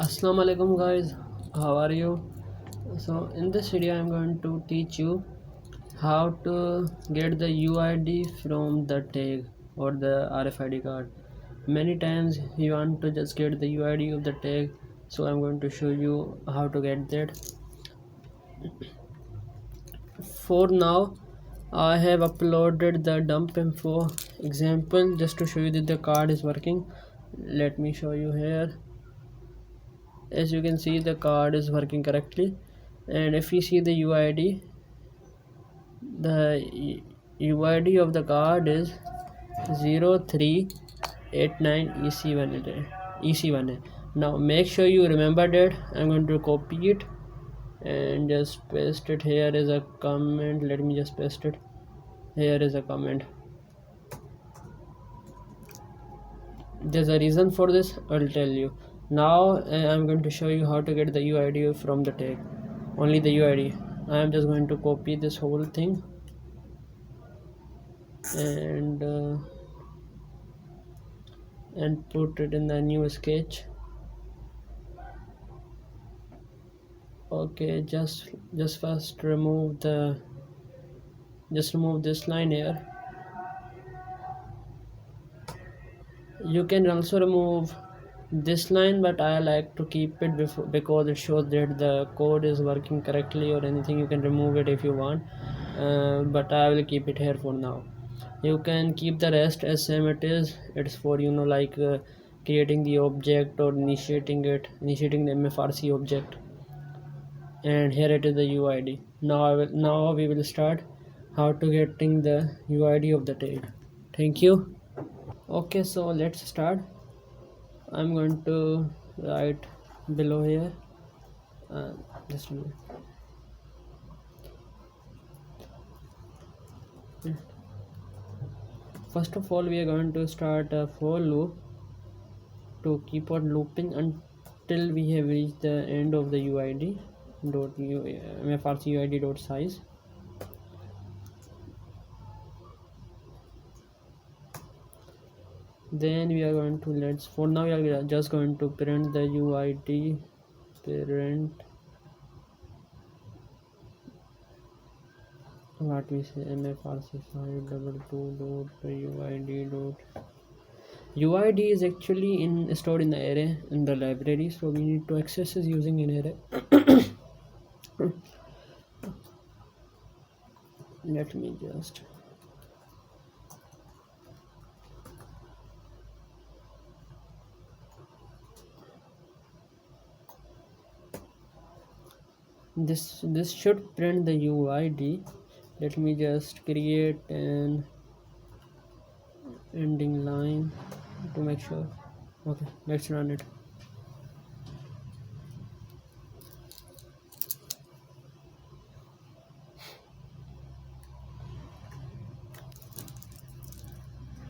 Assalamu alaikum guys, how are you? So in this video I'm going to teach you how to get the UID from the tag or the RFID card. Many times you want to just get the UID of the tag, so I'm going to show you how to get that. For now I have uploaded the dump info example just to show you that the card is working. Let me show you here. As you can see, the card is working correctly, and if you see the UID, the UID of the card is 0389 EC1. Now make sure you remember that. I'm going to copy it and just paste it here as a comment. Let me just paste it here as a comment. There's a reason for this, I'll tell you. Now I'm going to show you how to get the UID from the tag. Only the UID. I am just going to copy this whole thing and put it in the new sketch. Okay, just first remove this line here. You can also remove this line, but I like to keep it because it shows that the code is working correctly, or anything. You can remove it if you want, but I will keep it here for now. You can keep the rest as same it is. It's for like creating the object or initiating the MFRC object. And here it is the UID. Now we will start how to getting the UID of the tag. Thank you. Okay, so let's start. I'm going to write below here. Just a minute. First of all, we are going to start a for loop to keep on looping until we have reached the end of the UID dot MFRC UID dot size. Then we are going to for now we are just going to print the UID print what we say MFRC522 dot UID dot. UID is actually stored in the array in the library, so we need to access it using an array. Let me just this should print the UID. Let me just create an ending line to make sure. Okay, let's run it.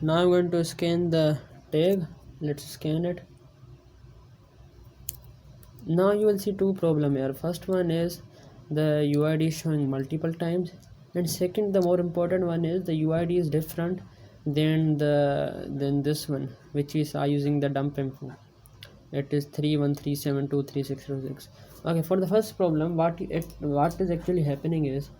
Now I'm going to scan the tag. Let's scan it. Now you will see two problems here. First one is the UID is showing multiple times, and second, the more important one, is the UID is different than this one, which is using the dump info. It is 3137236006. Okay, for the first problem, what is actually happening is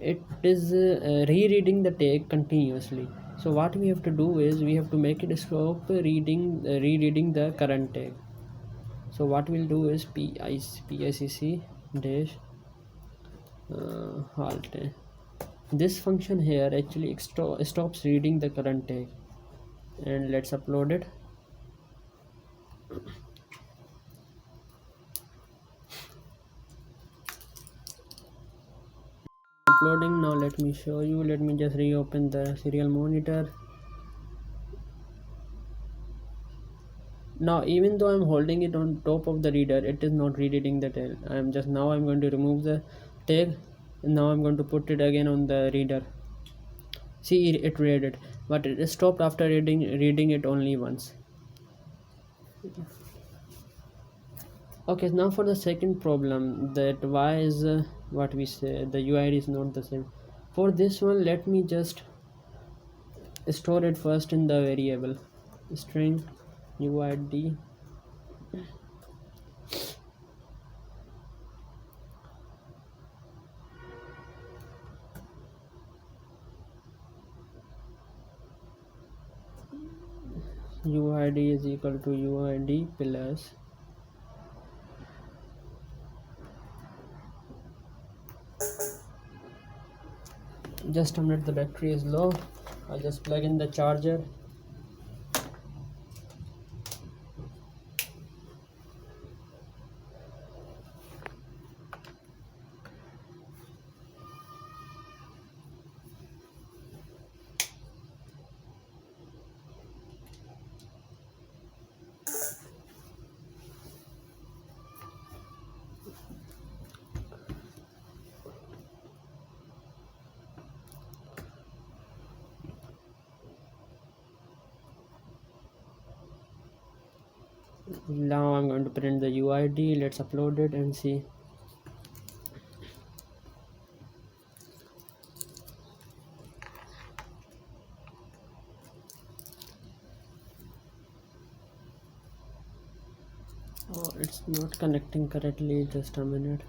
it is rereading the tag continuously. So what we have to do is we have to make it stop rereading the current tag. So what we'll do is picc dash halt. This function here actually stops reading the current tag, and let's upload it. Uploading. Now let me show you. Let me just reopen the serial monitor. Now even though I'm holding it on top of the reader, it is not rereading the tag. I'm going to remove the tag, and now I'm going to put it again on the reader. See, it read it, but it stopped after reading it only once. Okay, now for the second problem, that why is what we say the UID is not the same. For this one, let me just store it first in the variable string UID UID is equal to UID plus just a minute, the battery is low. I'll just plug in the charger. Now I'm going to print the UID. Let's upload it and see. Oh, it's not connecting correctly. Just a minute.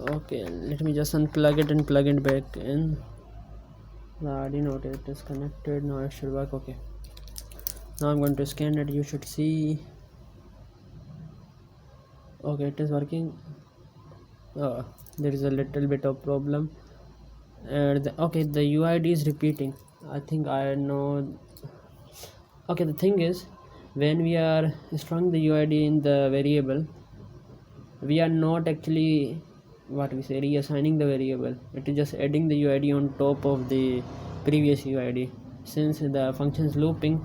Okay, let me just unplug it and plug it back in. The Arduino, it is connected. Now it should work. Okay, now I'm going to scan it. You should see. Okay, it is working. There is a little bit of problem. Okay, the UID is repeating. I think I know. Okay, the thing is, when we are storing the UID in the variable, we are not actually reassigning the variable. It is just adding the UID on top of the previous UID. Since the function is looping,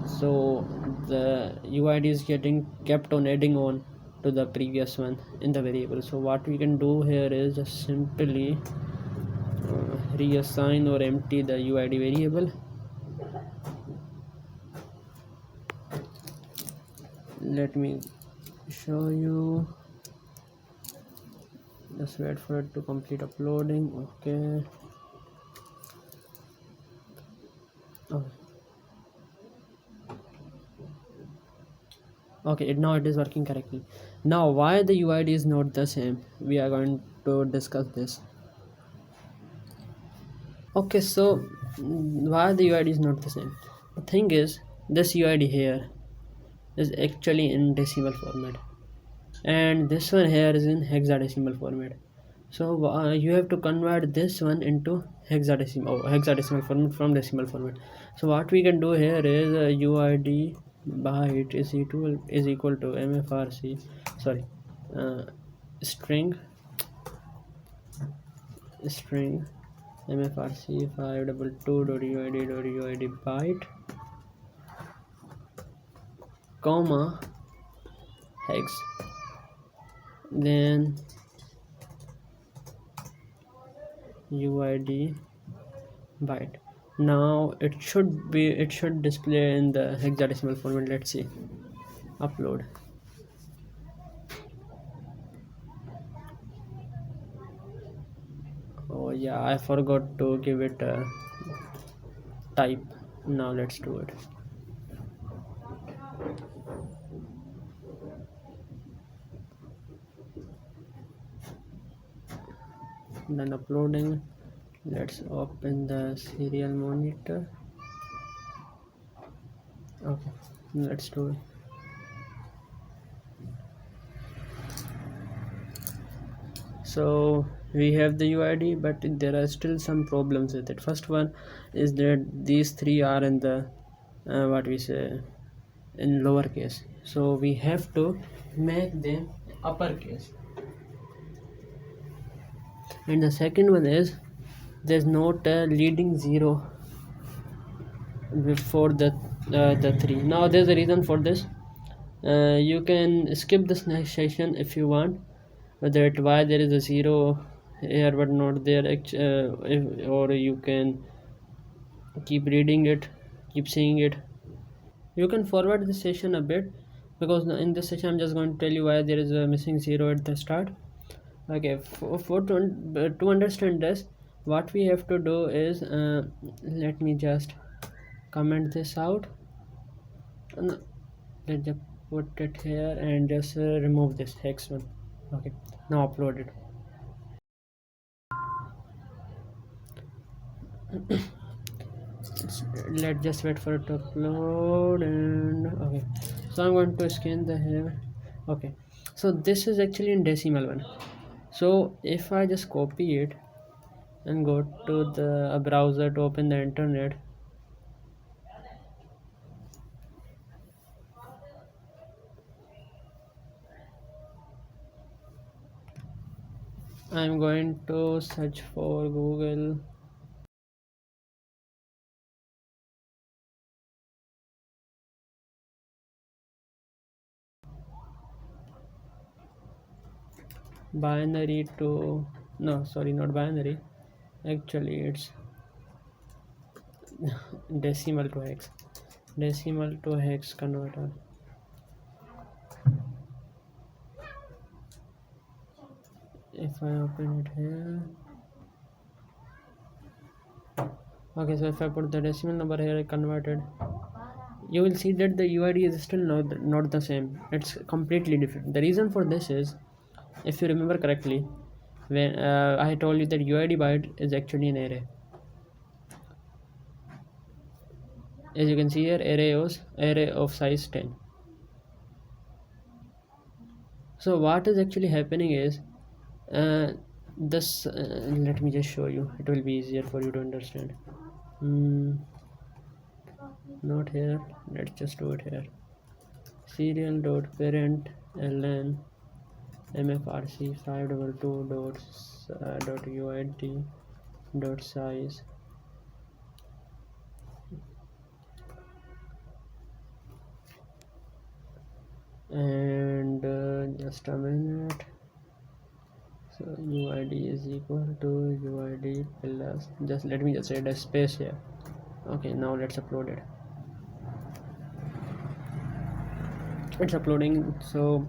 so the UID is getting kept on adding on to the previous one in the variable. So what we can do here is just simply reassign or empty the UID variable. Let me show you. Just wait for it to complete uploading. Okay. Okay, now it is working correctly. Now why the UID is not the same, we are going to discuss this. Okay, so why the UID is not the same? The thing is, this UID here is actually in decimal format, and this one here is in hexadecimal format. So you have to convert this one into hexadecimal format from decimal format. So what we can do here is UID byte is equal to MFRC string MFRC522.UID byte comma hex, then UID byte. Now it should display in the hexadecimal format. Let's see. Upload. Oh yeah, I forgot to give it a type. Now let's do it. Then uploading. Let's open the serial monitor. Okay, let's do it. So we have the UID, but there are still some problems with it. First one is that these three are in the in lowercase, so we have to make them uppercase. And the second one is there's not a leading zero before the three. Now there's a reason for this. You can skip this next session if you want, that why there is a zero here but not there, or you can keep reading it, keep seeing it. You can forward this session a bit, because in this session I'm just going to tell you why there is a missing zero at the start. Okay, to understand this, what we have to do is let me just comment this out. No, let's just put it here and just remove this hex one. Okay, now upload it. Let's just wait for it to upload. And okay, so I'm going to scan the here. Okay, so this is actually in decimal one. So if I just copy it and go to the browser to open the internet, I'm going to search for Google. Binary to, no, sorry, not binary, actually it's decimal to hex converter. If I open it here, okay, so if I put the decimal number here converted, you will see that the UID is still not the same. It's completely different. The reason for this is, if you remember correctly, when I told you that UID byte is actually an array. As you can see here, array of size 10. So what is actually happening is, this let me just show you, it will be easier for you to understand. Not here, let's just do it here. Serial dot parent ln MFRC522 dot UID dot size and just a minute. So UID is equal to UID plus, just let me just add a space here. Okay, now let's upload it. It's uploading. So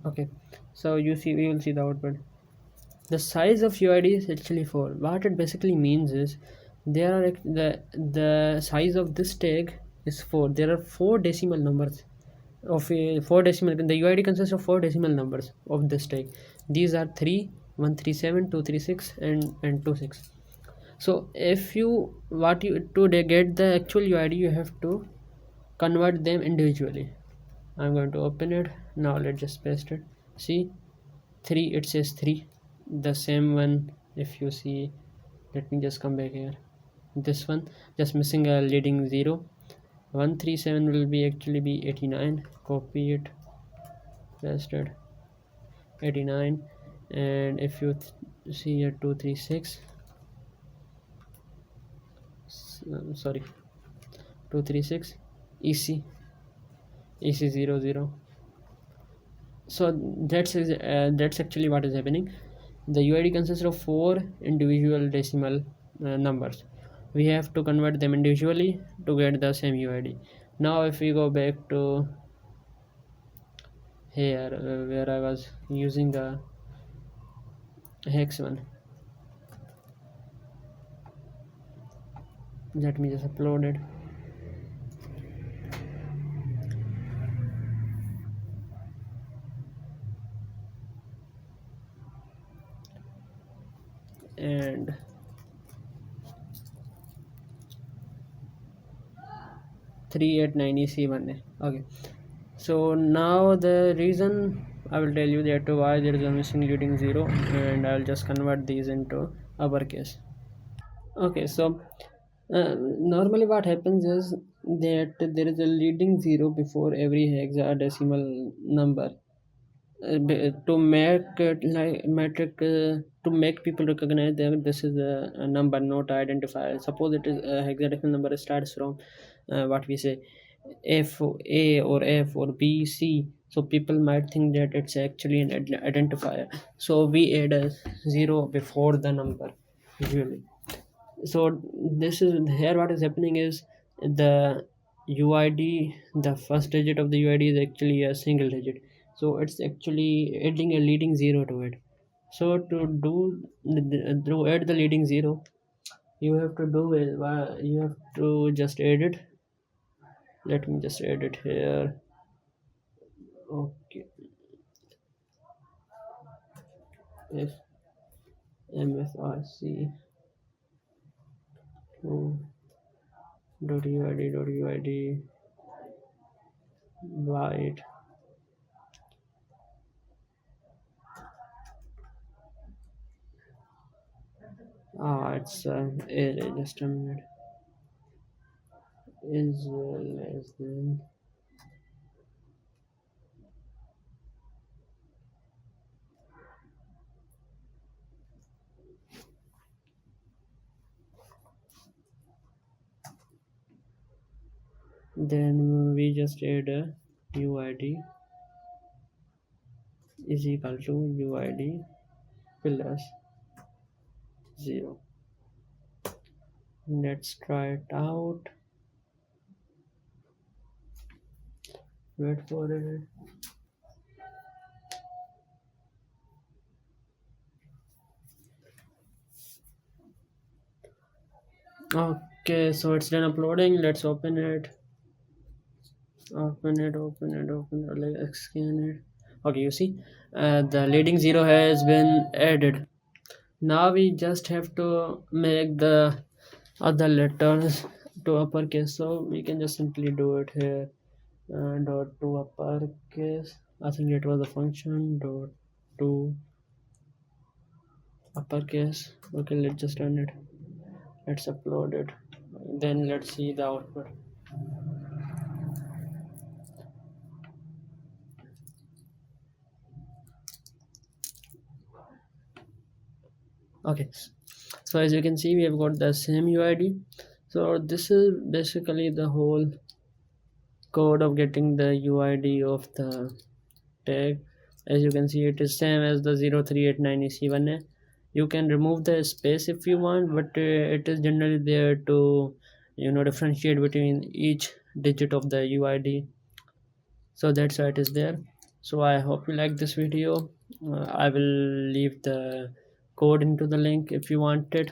okay, so you see, we will see the output. The size of UID is actually 4. What it basically means is, there are the size of this tag is 4. There are 4 decimal numbers of a 4 decimal. The UID consists of 4 decimal numbers of this tag. These are 3, 137, 236 and 26. So if you to get the actual UID, you have to convert them individually. I'm going to open it now. Let's just paste it. See, 3, it says 3, the same one. If you see, let me just come back here, this one just missing a leading 0. 137 will be actually be 89. Copy it, paste it, 89. And if you see here, 236, sorry, 236 EC00. So that's actually what is happening. The UID consists of 4 individual decimal numbers. We have to convert them individually to get the same UID. Now if we go back to here, where I was using the hex one, let me just upload it. And C1. Okay, so now the reason I will tell you that why there is a missing leading 0, and I'll just convert these into uppercase. Okay, so normally what happens is that there is a leading 0 before every hexadecimal number, to make it like metric, to make people recognize that this is a number, not identifier. Suppose it is a hexadecimal number starts from what we say F, A or F or B, C, so people might think that it's actually an identifier, so we add a 0 before the number usually. So this is here, what is happening is, the UID, the first digit of the UID is actually a single digit. so it's actually adding a leading zero to it. So to add the leading zero, you have to do is you have to just add it. Let me just add it here. Okay, if MFRC .uid byte. It's just a minute. Is less than. Then we just add a UID is equal to UID plus 0. Let's try it out. Wait for it. Okay, so it's done uploading. Let's open it. Open it, like scan it. Okay, you see, the leading zero has been added. Now we just have to make the other letters to uppercase, so we can just simply do it here. Dot to uppercase. I think it was a function. Dot to uppercase. Okay, let's just run it. Let's upload it. Then let's see the output. Okay, so as you can see, we have got the same UID. So this is basically the whole code of getting the UID of the tag. As you can see, it is same as the 0389EC1A. You can remove the space if you want, but it is generally there to differentiate between each digit of the UID. So that's why it is there. So I hope you like this video. I will leave the code into the link if you want it.